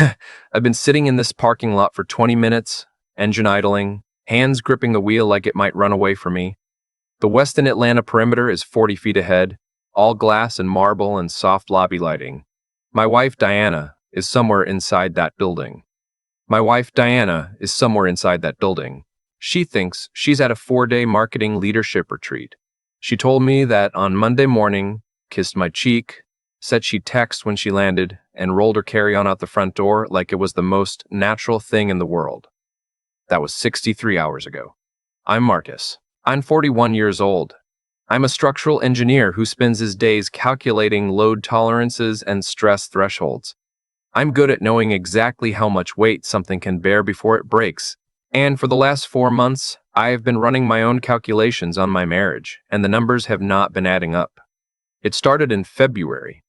I've been sitting in this parking lot for 20 minutes, engine idling, hands gripping the wheel like it might run away from me. The Westin Atlanta perimeter is 40 feet ahead, all glass and marble and soft lobby lighting. My wife, Diana, is somewhere inside that building. She thinks she's at a 4-day marketing leadership retreat. She told me that on Monday morning, kissed my cheek, said she'd text when she landed, and rolled her carry-on out the front door like it was the most natural thing in the world. That was 63 hours ago. I'm Marcus. I'm 41 years old. I'm a structural engineer who spends his days calculating load tolerances and stress thresholds. I'm good at knowing exactly how much weight something can bear before it breaks. And for the last 4 months, I have been running my own calculations on my marriage, and the numbers have not been adding up. It started in February.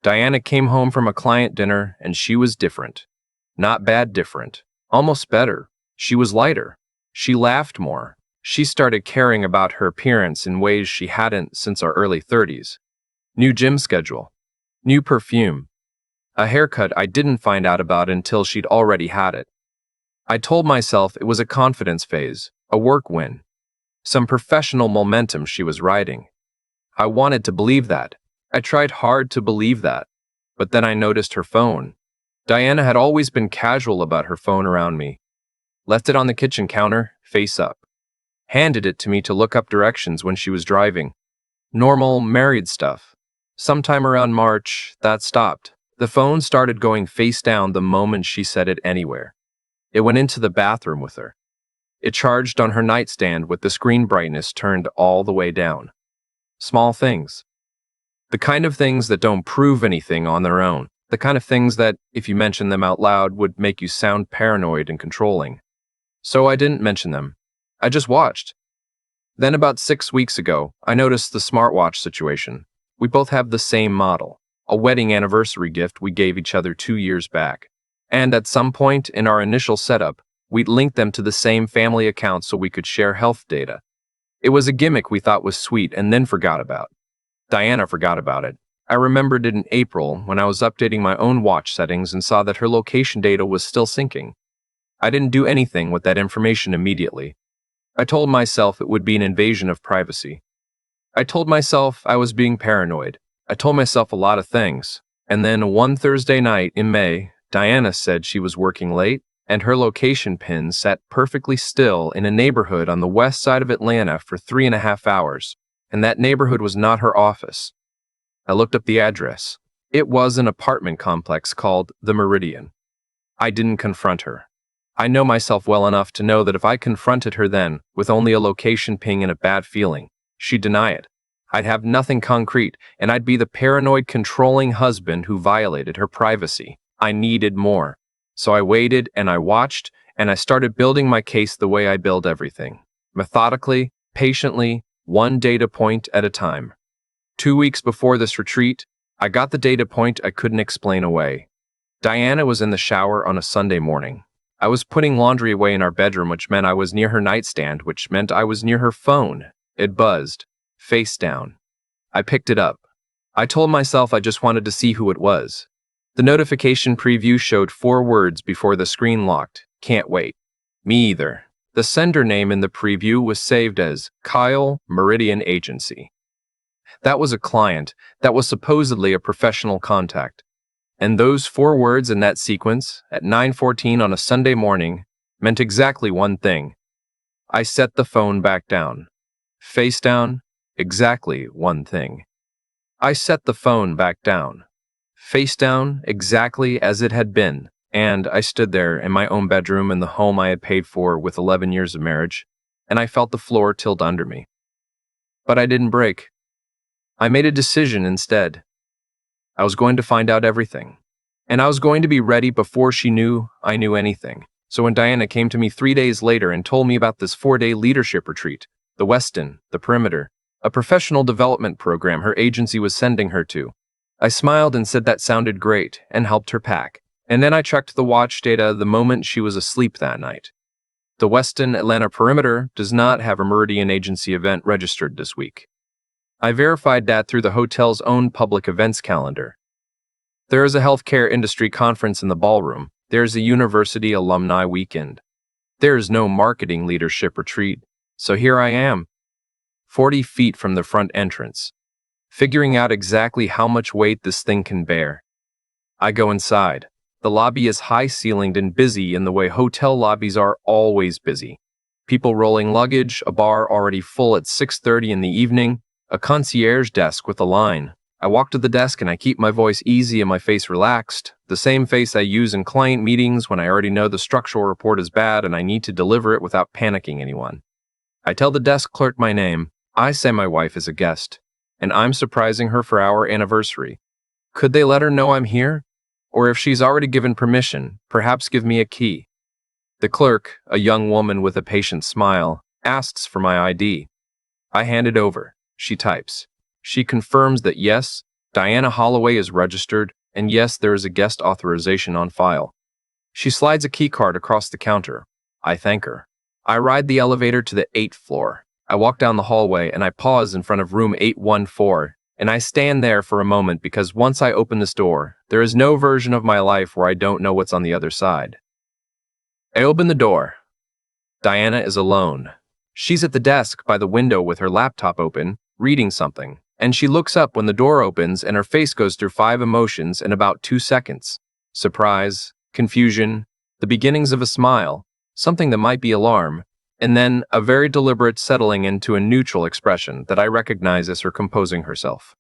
Diana came home from a client dinner, and she was different. Not bad different. Almost better. She was lighter. She laughed more. She started caring about her appearance in ways she hadn't since our early 30s. New gym schedule. New perfume. A haircut I didn't find out about until she'd already had it. I told myself it was a confidence phase, a work win. Some professional momentum she was riding. I wanted to believe that. I tried hard to believe that. But then I noticed her phone. Diana had always been casual about her phone around me. Left it on the kitchen counter, face up. Handed it to me to look up directions when she was driving. Normal, married stuff. Sometime around March, that stopped. The phone started going face down the moment she set it anywhere. It went into the bathroom with her. It charged on her nightstand with the screen brightness turned all the way down. Small things. The kind of things that don't prove anything on their own. The kind of things that, if you mention them out loud, would make you sound paranoid and controlling. So I didn't mention them. I just watched. Then about 6 weeks ago, I noticed the smartwatch situation. We both have the same model, a wedding anniversary gift we gave each other 2 years back. And at some point in our initial setup, we'd linked them to the same family account so we could share health data. It was a gimmick we thought was sweet and then forgot about. Diana forgot about it. I remembered it in April when I was updating my own watch settings and saw that her location data was still syncing. I didn't do anything with that information immediately. I told myself it would be an invasion of privacy. I told myself I was being paranoid. I told myself a lot of things. And then one Thursday night in May, Diana said she was working late, and her location pin sat perfectly still in a neighborhood on the west side of Atlanta for 3.5 hours, and that neighborhood was not her office. I looked up the address. It was an apartment complex called The Meridian. I didn't confront her. I know myself well enough to know that if I confronted her then, with only a location ping and a bad feeling, she'd deny it. I'd have nothing concrete, and I'd be the paranoid, controlling husband who violated her privacy. I needed more. So I waited and I watched, and I started building my case the way I build everything. Methodically, patiently, one data point at a time. 2 weeks before this retreat, I got the data point I couldn't explain away. Diana was in the shower on a Sunday morning. I was putting laundry away in our bedroom, which meant I was near her nightstand, which meant I was near her phone. It buzzed, face down. I picked it up. I told myself I just wanted to see who it was. The notification preview showed 4 words before the screen locked. Can't wait. Me either. The sender name in the preview was saved as Kyle Meridian Agency. That was a client. That was supposedly a professional contact. And those 4 words in that sequence, at 9:14 on a Sunday morning, meant exactly one thing. I set the phone back down. Face down, exactly one thing. I set the phone back down. Face down, exactly as it had been, and I stood there in my own bedroom in the home I had paid for with 11 years of marriage, and I felt the floor tilt under me. But I didn't break. I made a decision instead. I was going to find out everything. And I was going to be ready before she knew I knew anything. So when Diana came to me 3 days later and told me about this 4-day leadership retreat, the Westin, the Perimeter, a professional development program her agency was sending her to, I smiled and said that sounded great and helped her pack. And then I checked the watch data the moment she was asleep that night. The Westin Atlanta Perimeter does not have a Meridian Agency event registered this week. I verified that through the hotel's own public events calendar. There is a healthcare industry conference in the ballroom. There is a university alumni weekend. There is no marketing leadership retreat. So here I am, 40 feet from the front entrance, figuring out exactly how much weight this thing can bear. I go inside. The lobby is high-ceilinged and busy in the way hotel lobbies are always busy. People rolling luggage, a bar already full at 6:30 in the evening, a concierge desk with a line. I walk to the desk and I keep my voice easy and my face relaxed, the same face I use in client meetings when I already know the structural report is bad and I need to deliver it without panicking anyone. I tell the desk clerk my name. I say my wife is a guest, and I'm surprising her for our anniversary. Could they let her know I'm here? Or if she's already given permission, perhaps give me a key. The clerk, a young woman with a patient smile, asks for my ID. I hand it over. She types. She confirms that yes, Diana Holloway is registered, and yes, there is a guest authorization on file. She slides a keycard across the counter. I thank her. I ride the elevator to the 8th floor. I walk down the hallway and I pause in front of room 814, and I stand there for a moment because once I open this door, there is no version of my life where I don't know what's on the other side. I open the door. Diana is alone. She's at the desk by the window with her laptop open, reading something, and she looks up when the door opens and her face goes through 5 emotions in about 2 seconds. Surprise, confusion, the beginnings of a smile, something that might be alarm, and then a very deliberate settling into a neutral expression that I recognize as her composing herself.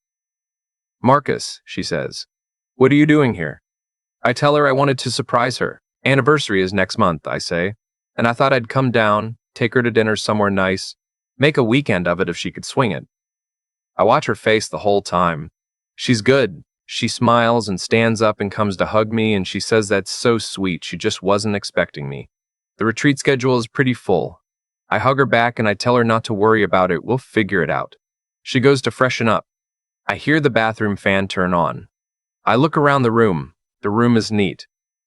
"Marcus," she says, "what are you doing here?" I tell her I wanted to surprise her. "Anniversary is next month," I say, "and I thought I'd come down, take her to dinner somewhere nice, make a weekend of it if she could swing it." I watch her face the whole time. She's good. She smiles and stands up and comes to hug me, and she says that's so sweet, she just wasn't expecting me. The retreat schedule is pretty full. I hug her back and I tell her not to worry about it, we'll figure it out. She goes to freshen up. I hear the bathroom fan turn on. I look around the room. The room is neat.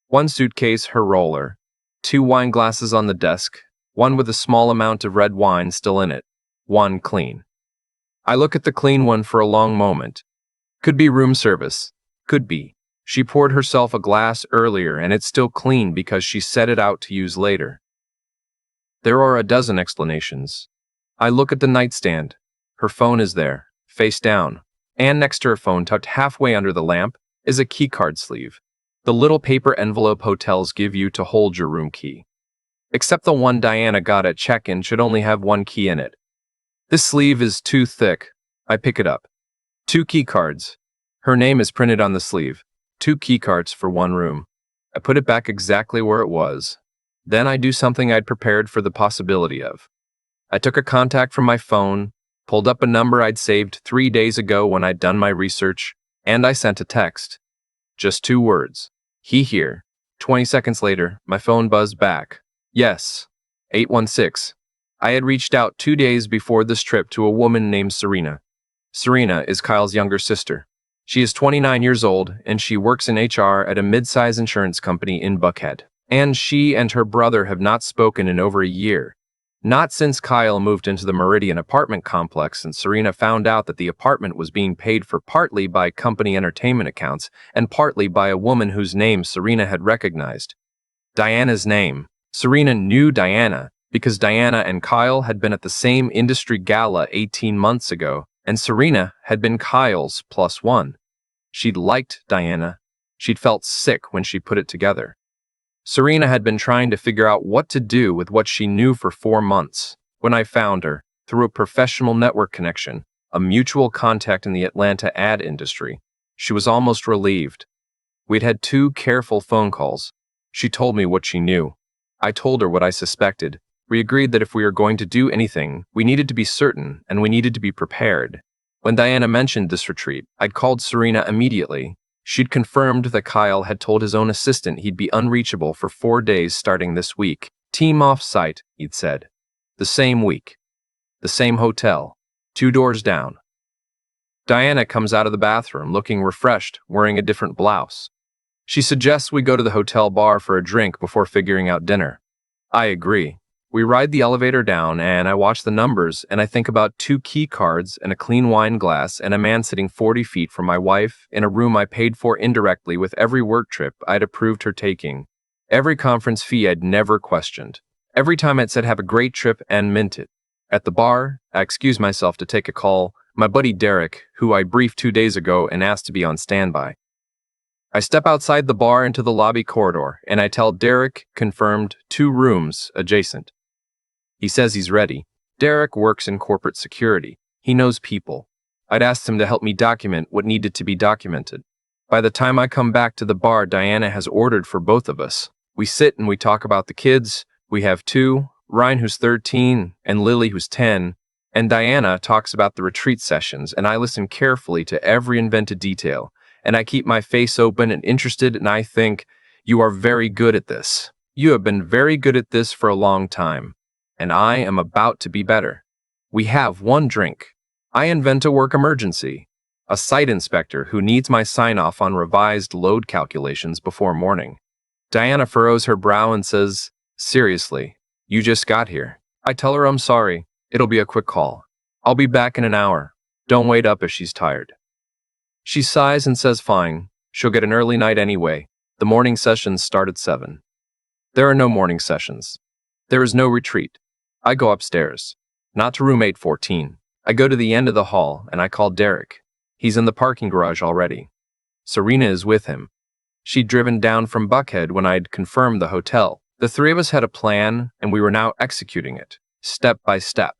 1 suitcase, her roller, 2 wine glasses on the desk, 1 with a small amount of red wine still in it, 1 clean. I look at the clean one for a long moment. Could be room service. Could be. She poured herself a glass earlier and it's still clean because she set it out to use later. There are a dozen explanations. I look at the nightstand. Her phone is there, face down, and next to her phone, tucked halfway under the lamp, is a keycard sleeve. The little paper envelope hotels give you to hold your room key. Except the one Diana got at check-in should only have 1 key in it. This sleeve is too thick. I pick it up. 2 keycards. Her name is printed on the sleeve. 2 keycards for 1 room. I put it back exactly where it was. Then I do something I'd prepared for the possibility of. I took a contact from my phone, pulled up a number I'd saved 3 days ago when I'd done my research, and I sent a text. Just 2 words. He here. 20 seconds later, my phone buzzed back. Yes. 816. I had reached out 2 days before this trip to a woman named Serena. Serena is Kyle's younger sister. She is 29 years old, and she works in HR at a mid-size insurance company in Buckhead. And she and her brother have not spoken in over a year. Not since Kyle moved into the Meridian apartment complex and Serena found out that the apartment was being paid for partly by company entertainment accounts and partly by a woman whose name Serena had recognized. Diana's name. Serena knew Diana because Diana and Kyle had been at the same industry gala 18 months ago, and Serena had been Kyle's +1. She'd liked Diana. She'd felt sick when she put it together. Serena had been trying to figure out what to do with what she knew for 4 months. When I found her, through a professional network connection, a mutual contact in the Atlanta ad industry, she was almost relieved. We'd had 2 careful phone calls. She told me what she knew. I told her what I suspected. We agreed that if we were going to do anything, we needed to be certain and we needed to be prepared. When Diana mentioned this retreat, I'd called Serena immediately. She'd confirmed that Kyle had told his own assistant he'd be unreachable for 4 days starting this week. Team off-site, he'd said. The same week. The same hotel. 2 doors down. Diana comes out of the bathroom looking refreshed, wearing a different blouse. She suggests we go to the hotel bar for a drink before figuring out dinner. I agree. We ride the elevator down, and I watch the numbers, and I think about 2 key cards and a clean wine glass and a man sitting 40 feet from my wife in a room I paid for indirectly with every work trip I'd approved her taking, every conference fee I'd never questioned, every time I'd said have a great trip and meant it. At the bar, I excuse myself to take a call, my buddy Derek, who I briefed 2 days ago and asked to be on standby. I step outside the bar into the lobby corridor, and I tell Derek, confirmed, 2 rooms adjacent. He says he's ready. Derek works in corporate security. He knows people. I'd asked him to help me document what needed to be documented. By the time I come back to the bar, Diana has ordered for both of us. We sit and we talk about the kids. We have 2, Ryan who's 13 and Lily who's 10, and Diana talks about the retreat sessions, and I listen carefully to every invented detail, and I keep my face open and interested, and I think, you are very good at this. You have been very good at this for a long time. And I am about to be better. We have 1 drink. I invent a work emergency. A site inspector who needs my sign-off on revised load calculations before morning. Diana furrows her brow and says, seriously, you just got here. I tell her I'm sorry. It'll be a quick call. I'll be back in an hour. Don't wait up if she's tired. She sighs and says fine. She'll get an early night anyway. The morning sessions start at 7. There are no morning sessions. There is no retreat. I go upstairs, not to room 814. I go to the end of the hall, and I call Derek. He's in the parking garage already. Serena is with him. She'd driven down from Buckhead when I'd confirmed the hotel. The 3 of us had a plan, and we were now executing it, step by step,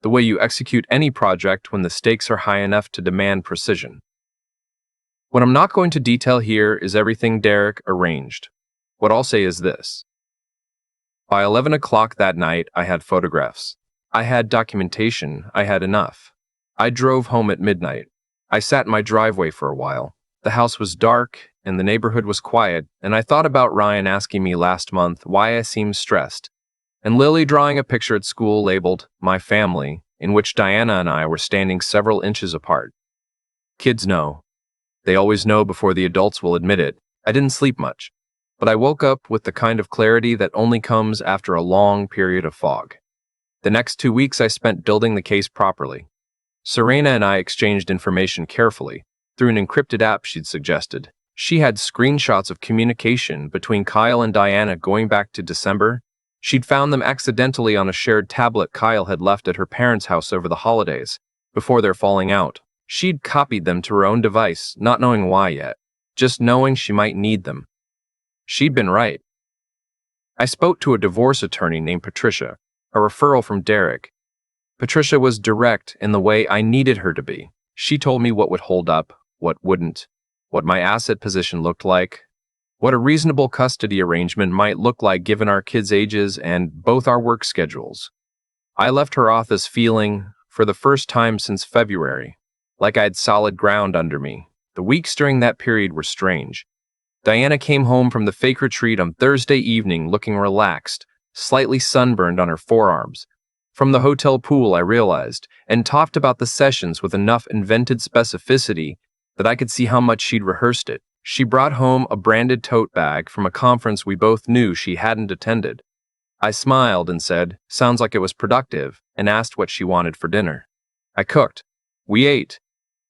the way you execute any project when the stakes are high enough to demand precision. What I'm not going to detail here is everything Derek arranged. What I'll say is this. By 11 o'clock that night, I had photographs. I had documentation. I had enough. I drove home at midnight. I sat in my driveway for a while. The house was dark, and the neighborhood was quiet, and I thought about Ryan asking me last month why I seemed stressed, and Lily drawing a picture at school labeled, My Family, in which Diana and I were standing several inches apart. Kids know. They always know before the adults will admit it. I didn't sleep much. But I woke up with the kind of clarity that only comes after a long period of fog. The next 2 weeks I spent building the case properly. Serena and I exchanged information carefully, through an encrypted app she'd suggested. She had screenshots of communication between Kyle and Diana going back to December. She'd found them accidentally on a shared tablet Kyle had left at her parents' house over the holidays, before their falling out. She'd copied them to her own device, not knowing why yet, just knowing she might need them. She'd been right. I spoke to a divorce attorney named Patricia, a referral from Derek. Patricia was direct in the way I needed her to be. She told me what would hold up, what wouldn't, what my asset position looked like, what a reasonable custody arrangement might look like given our kids' ages and both our work schedules. I left her office feeling, for the first time since February, like I had solid ground under me. The weeks during that period were strange. Diana came home from the fake retreat on Thursday evening looking relaxed, slightly sunburned on her forearms. From the hotel pool, I realized, and talked about the sessions with enough invented specificity that I could see how much she'd rehearsed it. She brought home a branded tote bag from a conference we both knew she hadn't attended. I smiled and said, sounds like it was productive, and asked what she wanted for dinner. I cooked. We ate.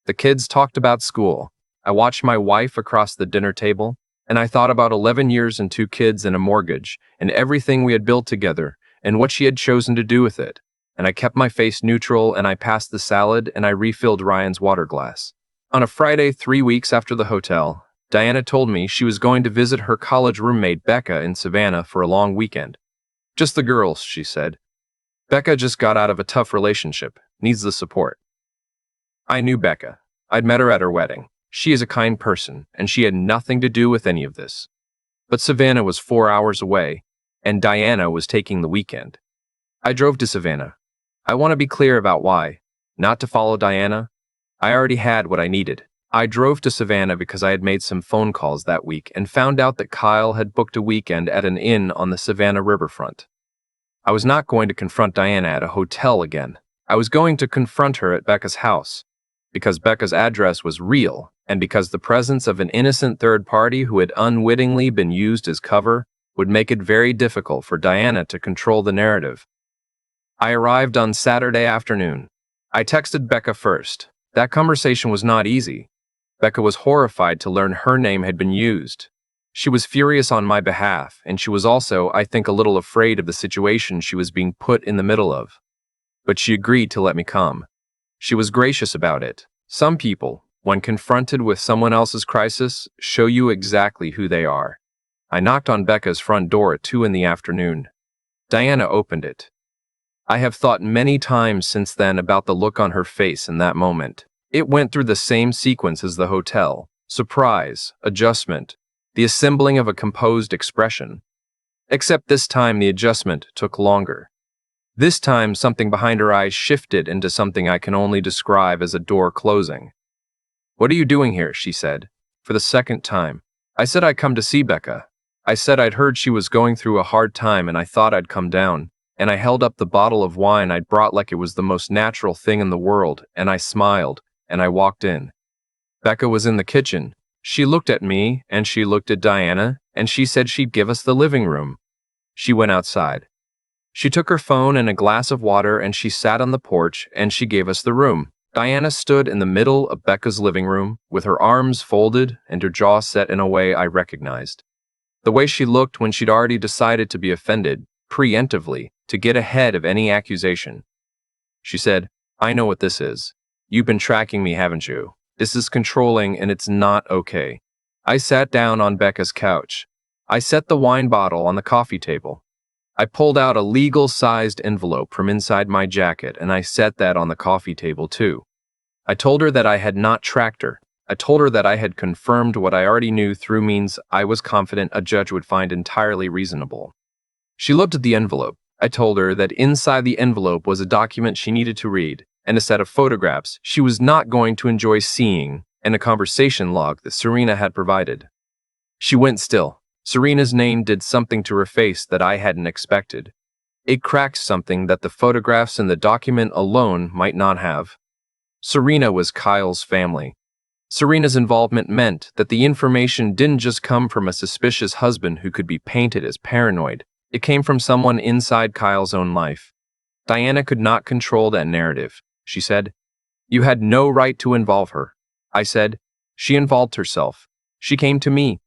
The kids talked about school. I watched my wife across the dinner table, and I thought about 11 years and 2 kids and a mortgage, and everything we had built together, and what she had chosen to do with it. And I kept my face neutral, and I passed the salad, and I refilled Ryan's water glass. On a Friday 3 weeks after the hotel, Diana told me she was going to visit her college roommate Becca in Savannah for a long weekend. Just the girls, she said. Becca just got out of a tough relationship, needs the support. I knew Becca. I'd met her at her wedding. She is a kind person, and she had nothing to do with any of this. But Savannah was 4 hours away, and Diana was taking the weekend. I drove to Savannah. I want to be clear about why. Not to follow Diana. I already had what I needed. I drove to Savannah because I had made some phone calls that week and found out that Kyle had booked a weekend at an inn on the Savannah riverfront. I was not going to confront Diana at a hotel again. I was going to confront her at Becca's house, because Becca's address was real, and because the presence of an innocent third party who had unwittingly been used as cover would make it very difficult for Diana to control the narrative. I arrived on Saturday afternoon. I texted Becca first. That conversation was not easy. Becca was horrified to learn her name had been used. She was furious on my behalf, and she was also, I think, a little afraid of the situation she was being put in the middle of. But she agreed to let me come. She was gracious about it. Some people, when confronted with someone else's crisis, show you exactly who they are. I knocked on Becca's front door at 2 in the afternoon. Diana opened it. I have thought many times since then about the look on her face in that moment. It went through the same sequence as the hotel: surprise, adjustment, the assembling of a composed expression. Except this time the adjustment took longer. This time something behind her eyes shifted into something I can only describe as a door closing. "What are you doing here?" she said, for the second time. I said I'd come to see Becca. I said I'd heard she was going through a hard time and I thought I'd come down. And I held up the bottle of wine I'd brought like it was the most natural thing in the world, and I smiled, and I walked in. Becca was in the kitchen. She looked at me, and she looked at Diana, and she said she'd give us the living room. She went outside. She took her phone and a glass of water, and she sat on the porch, and she gave us the room. Diana stood in the middle of Becca's living room, with her arms folded and her jaw set in a way I recognized. The way she looked when she'd already decided to be offended, preemptively, to get ahead of any accusation. She said, "I know what this is. You've been tracking me, haven't you? This is controlling and it's not okay." I sat down on Becca's couch. I set the wine bottle on the coffee table. I pulled out a legal-sized envelope from inside my jacket and I set that on the coffee table too. I told her that I had not tracked her. I told her that I had confirmed what I already knew through means I was confident a judge would find entirely reasonable. She looked at the envelope. I told her that inside the envelope was a document she needed to read, and a set of photographs she was not going to enjoy seeing, and a conversation log that Serena had provided. She went still. Serena's name did something to her face that I hadn't expected. It cracked something that the photographs in the document alone might not have. Serena was Kyle's family. Serena's involvement meant that the information didn't just come from a suspicious husband who could be painted as paranoid. It came from someone inside Kyle's own life. Diana could not control that narrative. She said, "You had no right to involve her." I said, "She involved herself. She came to me."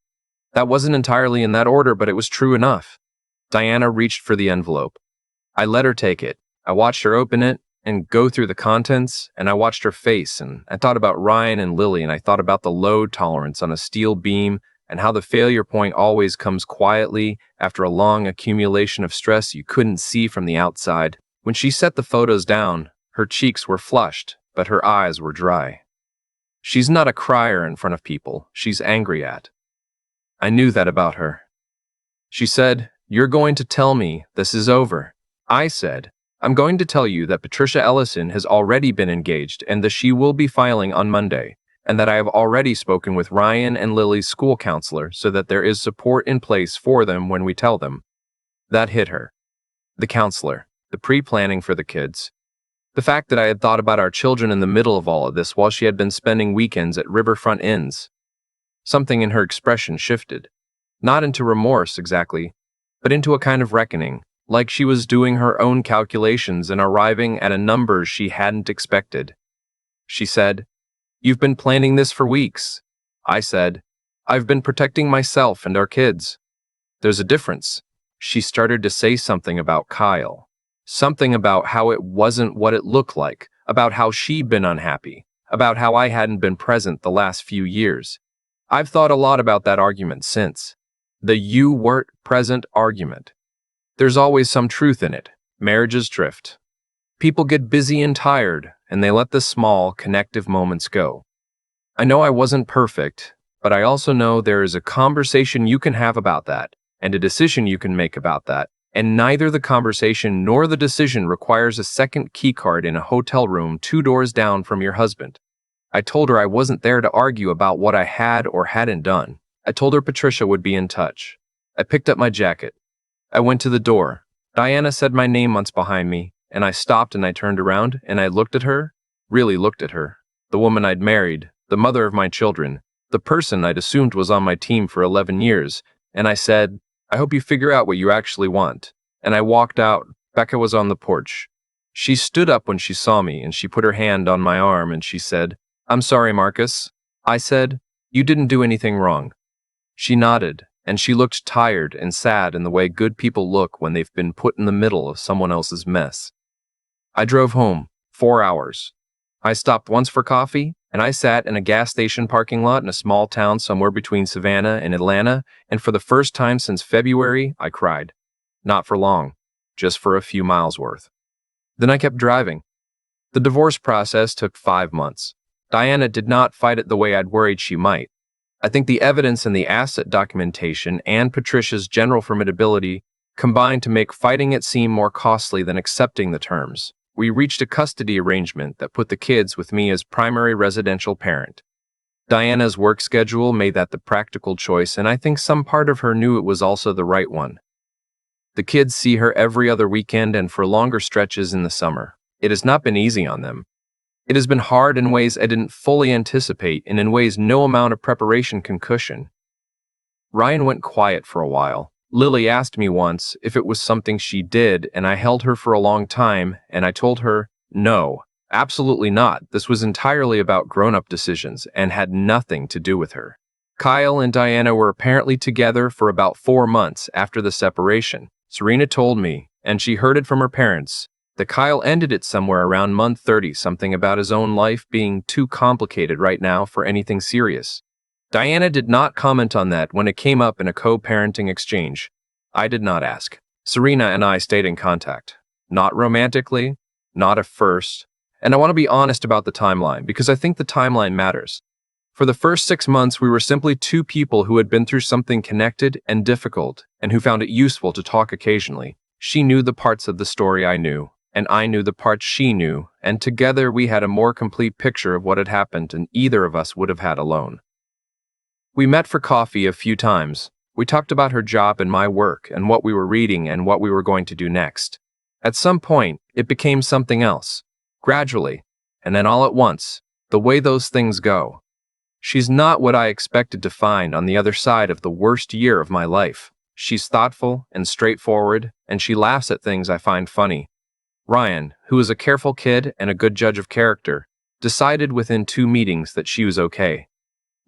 That wasn't entirely in that order, but it was true enough. Diana reached for the envelope. I let her take it. I watched her open it and go through the contents, and I watched her face, and I thought about Ryan and Lily, and I thought about the load tolerance on a steel beam, and how the failure point always comes quietly after a long accumulation of stress you couldn't see from the outside. When she set the photos down, her cheeks were flushed, but her eyes were dry. She's not a crier in front of people she's angry at. I knew that about her. She said, "You're going to tell me this is over." I said, "I'm going to tell you that Patricia Ellison has already been engaged and that she will be filing on Monday, and that I have already spoken with Ryan and Lily's school counselor so that there is support in place for them when we tell them." That hit her. The counselor, the pre-planning for the kids, the fact that I had thought about our children in the middle of all of this while she had been spending weekends at riverfront inns. Something in her expression shifted, not into remorse exactly, but into a kind of reckoning, like she was doing her own calculations and arriving at a number she hadn't expected. She said, "You've been planning this for weeks." I said, "I've been protecting myself and our kids." There's a difference. She started to say something about Kyle. Something about how it wasn't what it looked like, about how she'd been unhappy, about how I hadn't been present the last few years. I've thought a lot about that argument since. The "you weren't present" argument. There's always some truth in it. Marriages drift. People get busy and tired, and they let the small, connective moments go. I know I wasn't perfect, but I also know there is a conversation you can have about that, and a decision you can make about that, and neither the conversation nor the decision requires a second keycard in a hotel room 2 doors down from your husband. I told her I wasn't there to argue about what I had or hadn't done. I told her Patricia would be in touch. I picked up my jacket. I went to the door. Diana said my name once behind me, and I stopped and I turned around and I looked at her, really looked at her, the woman I'd married, the mother of my children, the person I'd assumed was on my team for 11 years, and I said, I hope you figure out what you actually want. And I walked out. Becca was on the porch. She stood up when she saw me, and she put her hand on my arm, and she said, "I'm sorry, Marcus." I said, "You didn't do anything wrong." She nodded, and she looked tired and sad in the way good people look when they've been put in the middle of someone else's mess. I drove home, 4 hours. I stopped once for coffee, and I sat in a gas station parking lot in a small town somewhere between Savannah and Atlanta, and for the first time since February, I cried. Not for long, just for a few miles worth. Then I kept driving. The divorce process took 5 months. Diana did not fight it the way I'd worried she might. I think the evidence in the asset documentation and Patricia's general formidability combined to make fighting it seem more costly than accepting the terms. We reached a custody arrangement that put the kids with me as primary residential parent. Diana's work schedule made that the practical choice, and I think some part of her knew it was also the right one. The kids see her every other weekend and for longer stretches in the summer. It has not been easy on them. It has been hard in ways I didn't fully anticipate and in ways no amount of preparation can cushion. Ryan went quiet for a while. Lily asked me once if it was something she did, and I held her for a long time, and I told her, no, absolutely not. This was entirely about grown-up decisions and had nothing to do with her. Kyle and Diana were apparently together for about 4 months after the separation. Serena told me, and she heard it from her parents, that Kyle ended it somewhere around month 30, something about his own life being too complicated right now for anything serious. Diana did not comment on that when it came up in a co-parenting exchange. I did not ask. Serena and I stayed in contact. Not romantically, not at first. And I want to be honest about the timeline, because I think the timeline matters. For the first 6 months, we were simply two people who had been through something connected and difficult, and who found it useful to talk occasionally. She knew the parts of the story I knew, and I knew the parts she knew, and together we had a more complete picture of what had happened than either of us would have had alone. We met for coffee a few times. We talked about her job and my work, and what we were reading and what we were going to do next. At some point, it became something else. Gradually, and then all at once, the way those things go. She's not what I expected to find on the other side of the worst year of my life. She's thoughtful and straightforward, and she laughs at things I find funny. Ryan, who is a careful kid and a good judge of character, decided within 2 meetings that she was okay.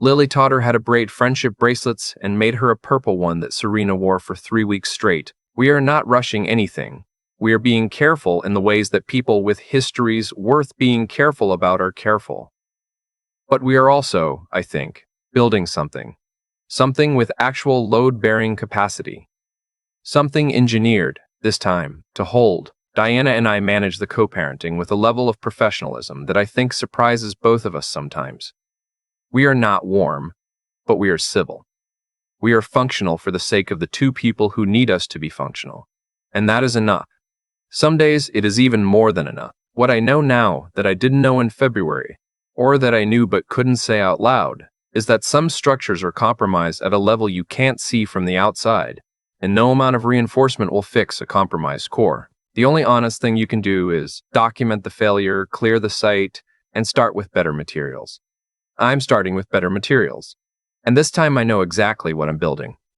Lily taught her how to braid friendship bracelets and made her a purple one that Serena wore for 3 weeks straight. We are not rushing anything. We are being careful in the ways that people with histories worth being careful about are careful. But we are also, I think, building something. Something with actual load-bearing capacity. Something engineered, this time, to hold. Diana and I manage the co-parenting with a level of professionalism that I think surprises both of us sometimes. We are not warm, but we are civil. We are functional for the sake of the 2 people who need us to be functional. And that is enough. Some days it is even more than enough. What I know now that I didn't know in February, or that I knew but couldn't say out loud, is that some structures are compromised at a level you can't see from the outside, and no amount of reinforcement will fix a compromised core. The only honest thing you can do is document the failure, clear the site, and start with better materials. I'm starting with better materials. And this time I know exactly what I'm building.